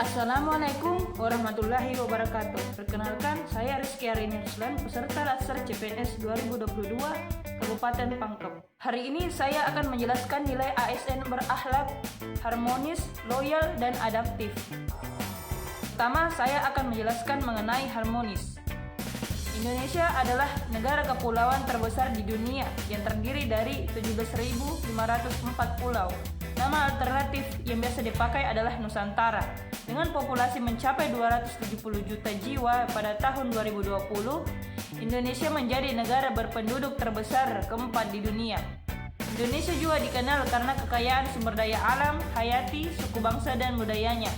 Assalamualaikum warahmatullahi wabarakatuh. Perkenalkan, saya Rizky Arini Ruslan, peserta Laser CPNS 2022 Kabupaten Pangkep. Hari ini saya akan menjelaskan nilai ASN berakhlak, harmonis, loyal, dan adaptif. Pertama, saya akan menjelaskan mengenai harmonis. Indonesia adalah negara kepulauan terbesar di dunia yang terdiri dari 17.504 pulau. Nama alternatif yang biasa dipakai adalah Nusantara. Dengan populasi mencapai 270 juta jiwa pada tahun 2020, Indonesia menjadi negara berpenduduk terbesar keempat di dunia. Indonesia juga dikenal karena kekayaan sumber daya alam, hayati, suku bangsa, dan budayanya.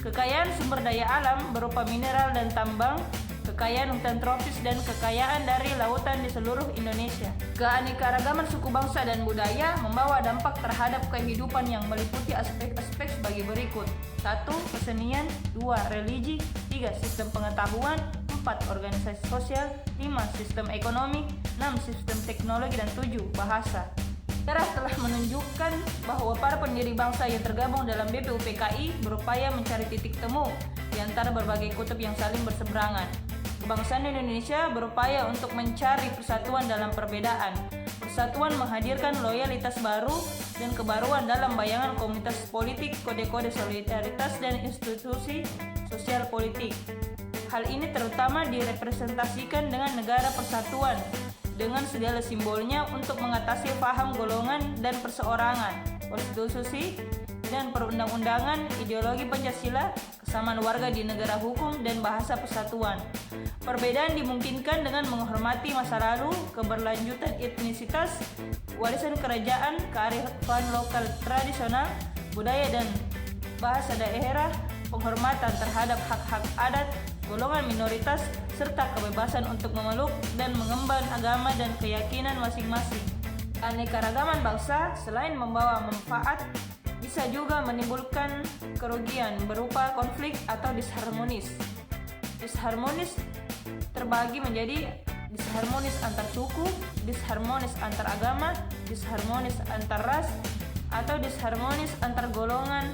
Kekayaan sumber daya alam berupa mineral dan tambang, kekayaan hutan tropis, dan kekayaan dari lautan di seluruh Indonesia. Keanekaragaman suku bangsa dan budaya membawa dampak terhadap kehidupan yang meliputi aspek-aspek sebagai berikut. 1. Kesenian. 2. Religi. 3. Sistem pengetahuan. 4. Organisasi sosial. 5. Sistem ekonomi. 6. Sistem teknologi. Dan 7. Bahasa. Sejarah telah menunjukkan bahwa para pendiri bangsa yang tergabung dalam BPUPKI berupaya mencari titik temu di antara berbagai kutub yang saling berseberangan. Kebangsaan Indonesia berupaya untuk mencari persatuan dalam perbedaan. Persatuan menghadirkan loyalitas baru dan kebaruan dalam bayangan komunitas politik, kode-kode solidaritas, dan institusi sosial politik. Hal ini terutama direpresentasikan dengan negara persatuan dengan segala simbolnya untuk mengatasi paham golongan dan perseorangan, konstitusi dan perundang-undangan, ideologi Pancasila, kesamaan warga di negara hukum, dan bahasa persatuan. Perbedaan dimungkinkan dengan menghormati masa lalu, keberlanjutan etnisitas, warisan kerajaan, kearifan lokal tradisional, budaya dan bahasa daerah, penghormatan terhadap hak-hak adat, golongan minoritas, serta kebebasan untuk memeluk dan mengemban agama dan keyakinan masing-masing. Keanekaragaman bangsa selain membawa manfaat, bisa juga menimbulkan kerugian berupa konflik atau disharmonis. Disharmonis terbagi menjadi disharmonis antar suku, disharmonis antar agama, disharmonis antar ras, atau disharmonis antar golongan.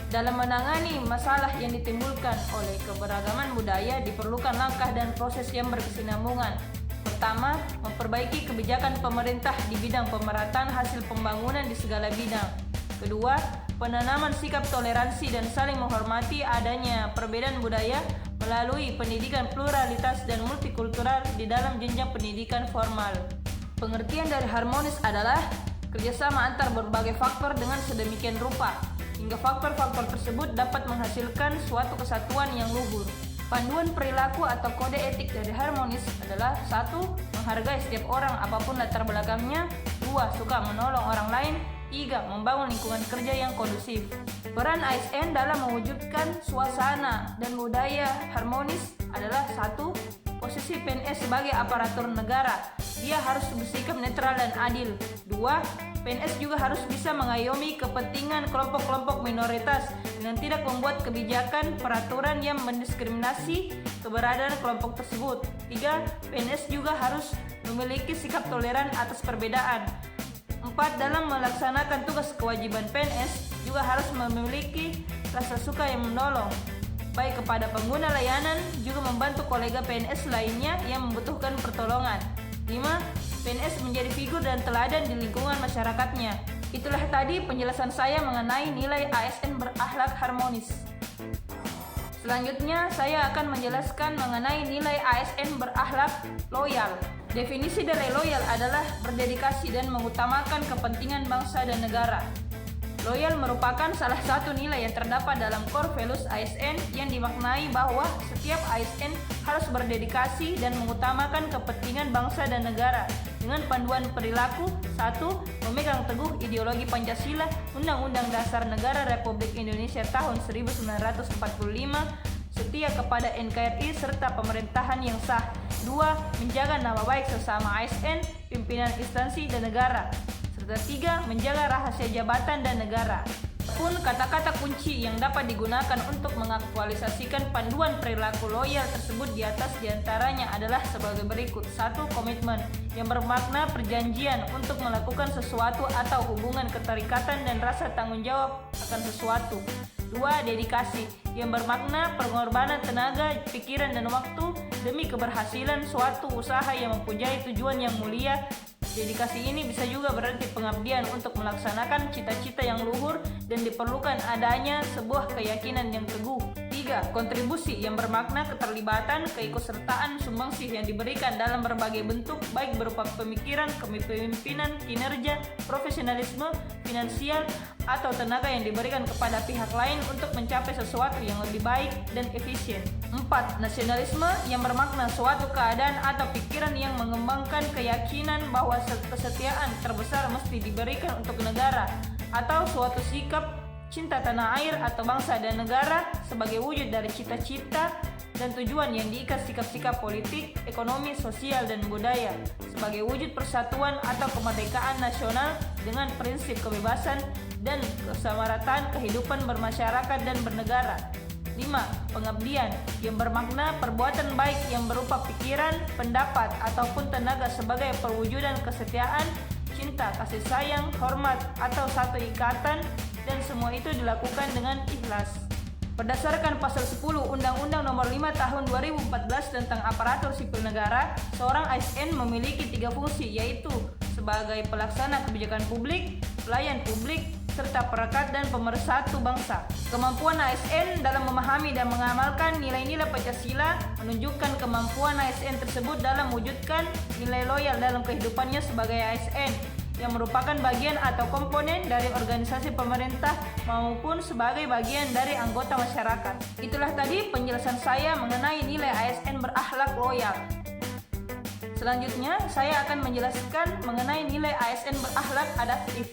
Dalam menangani masalah yang ditimbulkan oleh keberagaman budaya diperlukan langkah dan proses yang berkesinambungan. Pertama, memperbaiki kebijakan pemerintah di bidang pemerataan hasil pembangunan di segala bidang. Kedua, penanaman sikap toleransi dan saling menghormati adanya perbedaan budaya melalui pendidikan pluralitas dan multikultural di dalam jenjang pendidikan formal. Pengertian dari harmonis adalah kerjasama antar berbagai faktor dengan sedemikian rupa, hingga faktor-faktor tersebut dapat menghasilkan suatu kesatuan yang luhur. Panduan perilaku atau kode etik dari harmonis adalah 1. Menghargai setiap orang apapun latar belakangnya. 2. Suka menolong orang lain. 3. Membangun lingkungan kerja yang kondusif. Peran ASN dalam mewujudkan suasana dan budaya harmonis adalah 1. Posisi PNS sebagai aparatur negara. Dia harus bersikap netral dan adil. 2. PNS juga harus bisa mengayomi kepentingan kelompok-kelompok minoritas dengan tidak membuat kebijakan peraturan yang mendiskriminasi keberadaan kelompok tersebut. 3. PNS juga harus memiliki sikap toleran atas perbedaan. 4. Dalam melaksanakan tugas kewajiban PNS juga harus memiliki rasa suka yang menolong, baik kepada pengguna layanan juga membantu kolega PNS lainnya yang membutuhkan pertolongan. 5. PNS menjadi figur dan teladan di lingkungan masyarakatnya. Itulah tadi penjelasan saya mengenai nilai ASN berakhlak harmonis. Selanjutnya saya akan menjelaskan mengenai nilai ASN berakhlak loyal. Definisi dari loyal adalah berdedikasi dan mengutamakan kepentingan bangsa dan negara. Loyal merupakan salah satu nilai yang terdapat dalam core values ASN yang dimaknai bahwa setiap ASN harus berdedikasi dan mengutamakan kepentingan bangsa dan negara dengan panduan perilaku. 1. Memegang teguh ideologi Pancasila, Undang-Undang Dasar Negara Republik Indonesia tahun 1945, setia kepada NKRI serta pemerintahan yang sah. 2. Menjaga nama baik sesama ASN, pimpinan instansi dan negara. Serta 3. Menjaga rahasia jabatan dan negara. Pun kata-kata kunci yang dapat digunakan untuk mengaktualisasikan panduan perilaku loyal tersebut di atas diantaranya adalah sebagai berikut. 1. Komitmen, yang bermakna perjanjian untuk melakukan sesuatu atau hubungan keterikatan dan rasa tanggung jawab melaksanakan sesuatu. 2. Dedikasi, yang bermakna pengorbanan tenaga, pikiran, dan waktu demi keberhasilan suatu usaha yang mempunyai tujuan yang mulia. Dedikasi ini bisa juga berarti pengabdian untuk melaksanakan cita-cita yang luhur dan diperlukan adanya sebuah keyakinan yang teguh. 3. Kontribusi, yang bermakna keterlibatan, keikutsertaan, sumbangsih yang diberikan dalam berbagai bentuk, baik berupa pemikiran, kepemimpinan, kinerja, profesionalisme, finansial, atau tenaga yang diberikan kepada pihak lain untuk mencapai sesuatu yang lebih baik dan efisien. 4. Nasionalisme, yang bermakna suatu keadaan atau pikiran yang mengembangkan keyakinan bahwa kesetiaan terbesar mesti diberikan untuk negara, atau suatu sikap cinta tanah air atau bangsa dan negara sebagai wujud dari cita-cita dan tujuan yang diikat sikap-sikap politik, ekonomi, sosial, dan budaya sebagai wujud persatuan atau kemerdekaan nasional dengan prinsip kebebasan dan kesamarataan kehidupan bermasyarakat dan bernegara. 5. Pengabdian, yang bermakna perbuatan baik yang berupa pikiran, pendapat, ataupun tenaga sebagai perwujudan kesetiaan, cinta, kasih sayang, hormat, atau satu ikatan, dan semua itu dilakukan dengan ikhlas. Berdasarkan pasal 10 Undang-Undang Nomor 5 Tahun 2014 tentang Aparatur Sipil Negara, seorang ASN memiliki 3 fungsi, yaitu sebagai pelaksana kebijakan publik, pelayan publik, serta perekat dan pemersatu bangsa. Kemampuan ASN dalam memahami dan mengamalkan nilai-nilai Pancasila menunjukkan kemampuan ASN tersebut dalam mewujudkan nilai loyal dalam kehidupannya sebagai ASN, yang merupakan bagian atau komponen dari organisasi pemerintah maupun sebagai bagian dari anggota masyarakat. Itulah tadi penjelasan saya mengenai nilai ASN berakhlak loyal. Selanjutnya, saya akan menjelaskan mengenai nilai ASN berakhlak adaptif.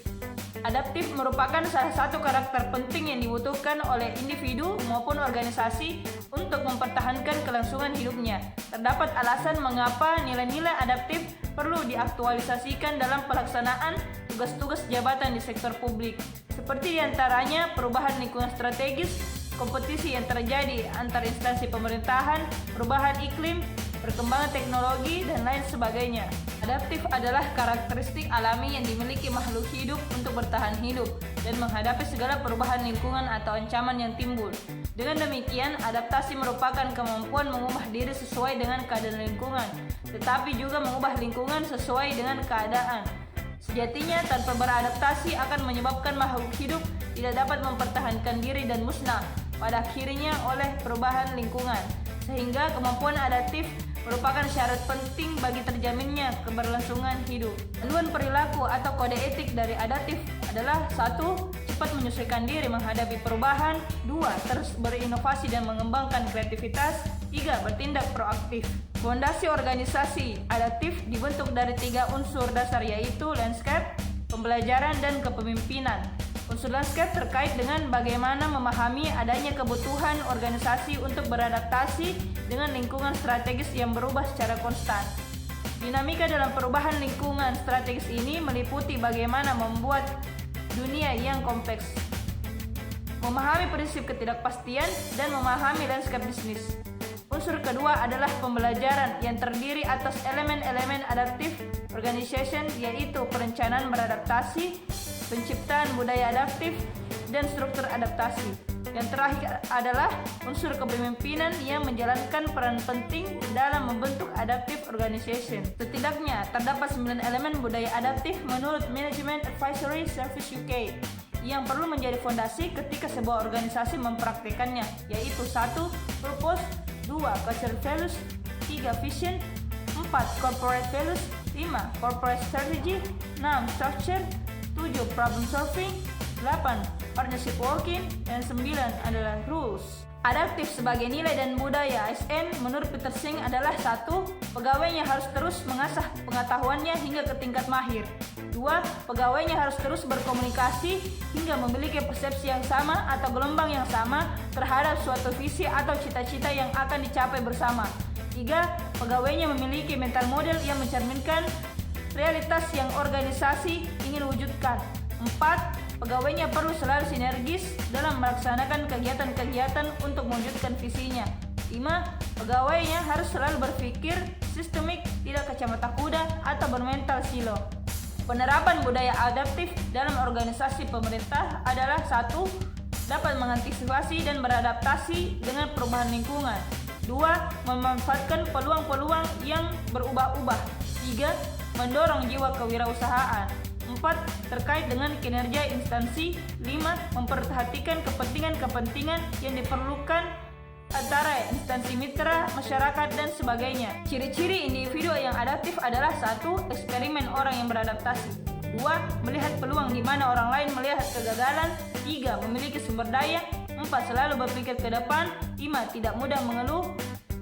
Adaptif merupakan salah satu karakter penting yang dibutuhkan oleh individu maupun organisasi untuk mempertahankan kelangsungan hidupnya. Terdapat alasan mengapa nilai-nilai adaptif perlu diaktualisasikan dalam pelaksanaan tugas-tugas jabatan di sektor publik, seperti diantaranya perubahan lingkungan strategis, kompetisi yang terjadi antar instansi pemerintahan, perubahan iklim, perkembangan teknologi, dan lain sebagainya. Adaptif adalah karakteristik alami yang dimiliki makhluk hidup untuk bertahan hidup dan menghadapi segala perubahan lingkungan atau ancaman yang timbul. Dengan demikian, adaptasi merupakan kemampuan mengubah diri sesuai dengan keadaan lingkungan, tetapi juga mengubah lingkungan sesuai dengan keadaan. Sejatinya, tanpa beradaptasi akan menyebabkan makhluk hidup tidak dapat mempertahankan diri dan musnah pada akhirnya oleh perubahan lingkungan. Sehingga kemampuan adaptif merupakan syarat penting bagi terjaminnya keberlangsungan hidup. Panduan perilaku atau kode etik dari adaptif adalah 1. Cepat menyesuaikan diri menghadapi perubahan. 2. Terus berinovasi dan mengembangkan kreativitas. 3. Bertindak proaktif. Fondasi organisasi adaptif dibentuk dari 3 unsur dasar, yaitu landscape, pembelajaran, dan kepemimpinan. Unsur landscape terkait dengan bagaimana memahami adanya kebutuhan organisasi untuk beradaptasi dengan lingkungan strategis yang berubah secara konstan. Dinamika dalam perubahan lingkungan strategis ini meliputi bagaimana membuat dunia yang kompleks, memahami prinsip ketidakpastian, dan memahami landscape bisnis. Unsur kedua adalah pembelajaran yang terdiri atas elemen-elemen adaptif organization, yaitu perencanaan beradaptasi, penciptaan budaya adaptif, dan struktur adaptasi. Yang terakhir adalah unsur kepemimpinan yang menjalankan peran penting dalam membentuk adaptive organization. Setidaknya terdapat 9 elemen budaya adaptif menurut Management Advisory Service UK yang perlu menjadi fondasi ketika sebuah organisasi mempraktikkannya, yaitu 1. Purpose, 2. Cultural values, 3. Vision, 4. Corporate values, 5. Corporate strategy, 6. Structure, 7. Problem solving, 8. Partnership working, dan 9 adalah rules. Adaptif sebagai nilai dan budaya ASN menurut Peter Singh adalah 1. Pegawainya harus terus mengasah pengetahuannya hingga ke tingkat mahir. 2. Pegawainya harus terus berkomunikasi hingga memiliki persepsi yang sama atau gelombang yang sama terhadap suatu visi atau cita-cita yang akan dicapai bersama. 3. Pegawainya memiliki mental model yang mencerminkan realitas yang organisasi ingin wujudkan. 4. Pegawainya perlu selalu sinergis dalam melaksanakan kegiatan-kegiatan untuk mewujudkan visinya. 5. Pegawainya harus selalu berpikir sistemik, tidak kacamata kuda atau bermental silo. Penerapan budaya adaptif dalam organisasi pemerintah adalah 1. Dapat mengantisipasi dan beradaptasi dengan perubahan lingkungan. 2. Memanfaatkan peluang-peluang yang berubah-ubah. 3. Mendorong jiwa kewirausahaan. 4. Terkait dengan kinerja instansi. 5. Memperhatikan kepentingan-kepentingan yang diperlukan antara instansi mitra, masyarakat, dan sebagainya. Ciri-ciri individu yang adaptif adalah 1. Eksperimen orang yang beradaptasi. 2. Melihat peluang di mana orang lain melihat kegagalan. 3. Memiliki sumber daya. 4. Selalu berpikir ke depan. 5. Tidak mudah mengeluh.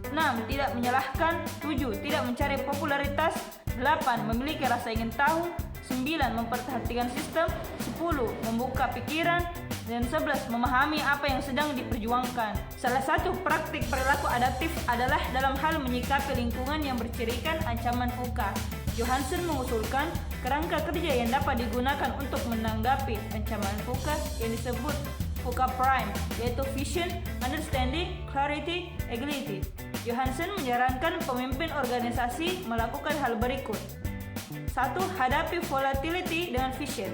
6. Tidak menyalahkan. 7. Tidak mencari popularitas. 8. Memiliki rasa ingin tahu. 9. Memperhatikan sistem. 10. Membuka pikiran. Dan 11. Memahami apa yang sedang diperjuangkan. Salah satu praktik perilaku adaptif adalah dalam hal menyikapi lingkungan yang bercirikan ancaman VUCA. Johansson mengusulkan kerangka kerja yang dapat digunakan untuk menanggapi ancaman VUCA yang disebut VUCA Prime, yaitu Vision, Understanding, Clarity, Agility. Johansson menyarankan pemimpin organisasi melakukan hal berikut. 1. Hadapi volatility dengan vision.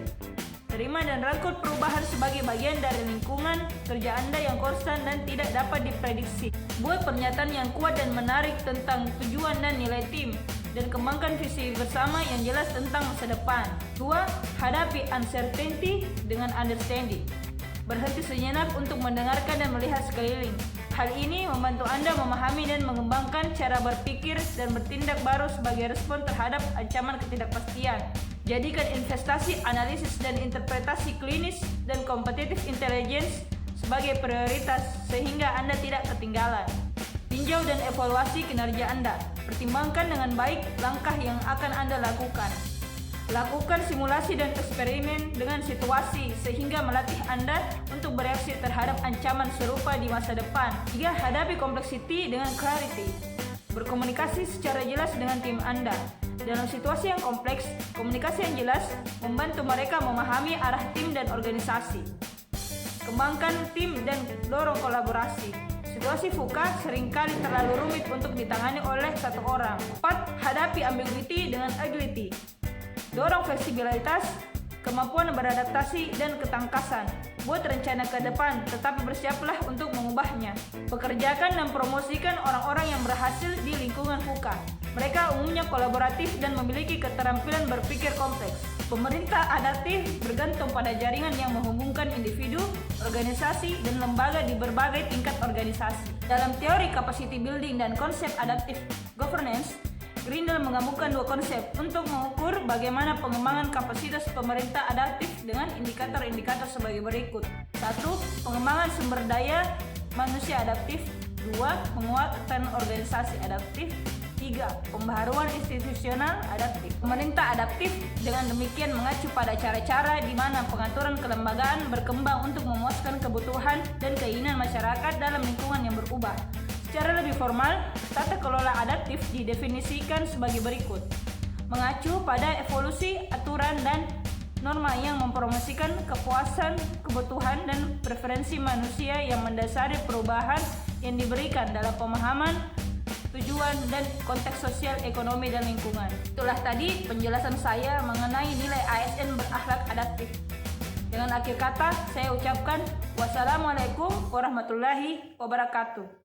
Terima dan rangkul perubahan sebagai bagian dari lingkungan kerja Anda yang konstan dan tidak dapat diprediksi. Buat pernyataan yang kuat dan menarik tentang tujuan dan nilai tim, dan kembangkan visi bersama yang jelas tentang masa depan. 2. Hadapi uncertainty dengan understanding. Berhenti sejenak untuk mendengarkan dan melihat sekeliling. Hal ini membantu Anda memahami dan mengembangkan cara berpikir dan bertindak baru sebagai respon terhadap ancaman ketidakpastian. Jadikan investasi, analisis, dan interpretasi klinis dan competitive intelligence sebagai prioritas sehingga Anda tidak ketinggalan. Tinjau dan evaluasi kinerja Anda. Pertimbangkan dengan baik langkah yang akan Anda lakukan. Lakukan simulasi dan eksperimen dengan situasi sehingga melatih Anda untuk bereaksi terhadap ancaman serupa di masa depan. 3. Hadapi complexity dengan clarity. Berkomunikasi secara jelas dengan tim Anda. Dalam situasi yang kompleks, komunikasi yang jelas membantu mereka memahami arah tim dan organisasi. Kembangkan tim dan dorong kolaborasi. Situasi VUCA seringkali terlalu rumit untuk ditangani oleh satu orang. 4. Hadapi ambiguity dengan agility. Dorong fleksibilitas, kemampuan beradaptasi, dan ketangkasan. Buat rencana ke depan, tetapi bersiaplah untuk mengubahnya. Pekerjakan dan promosikan orang-orang yang berhasil di lingkungan VUCA. Mereka umumnya kolaboratif dan memiliki keterampilan berpikir kompleks. Pemerintah adaptif bergantung pada jaringan yang menghubungkan individu, organisasi, dan lembaga di berbagai tingkat organisasi. Dalam teori capacity building dan konsep adaptive governance, Grindel menggabungkan dua konsep untuk mengukur bagaimana pengembangan kapasitas pemerintah adaptif dengan indikator-indikator sebagai berikut. 1. Pengembangan sumber daya manusia adaptif. 2. Penguatan organisasi adaptif. 3. Pembaharuan institusional adaptif. Pemerintah adaptif dengan demikian mengacu pada cara-cara di mana pengaturan kelembagaan berkembang untuk memuaskan kebutuhan dan keinginan masyarakat dalam lingkungan yang berubah. Secara lebih formal, tata kelola adaptif didefinisikan sebagai berikut. Mengacu pada evolusi, aturan, dan norma yang mempromosikan kepuasan, kebutuhan, dan preferensi manusia yang mendasari perubahan yang diberikan dalam pemahaman, tujuan, dan konteks sosial, ekonomi, dan lingkungan. Itulah tadi penjelasan saya mengenai nilai ASN berakhlak adaptif. Dengan akhir kata, saya ucapkan wassalamualaikum warahmatullahi wabarakatuh.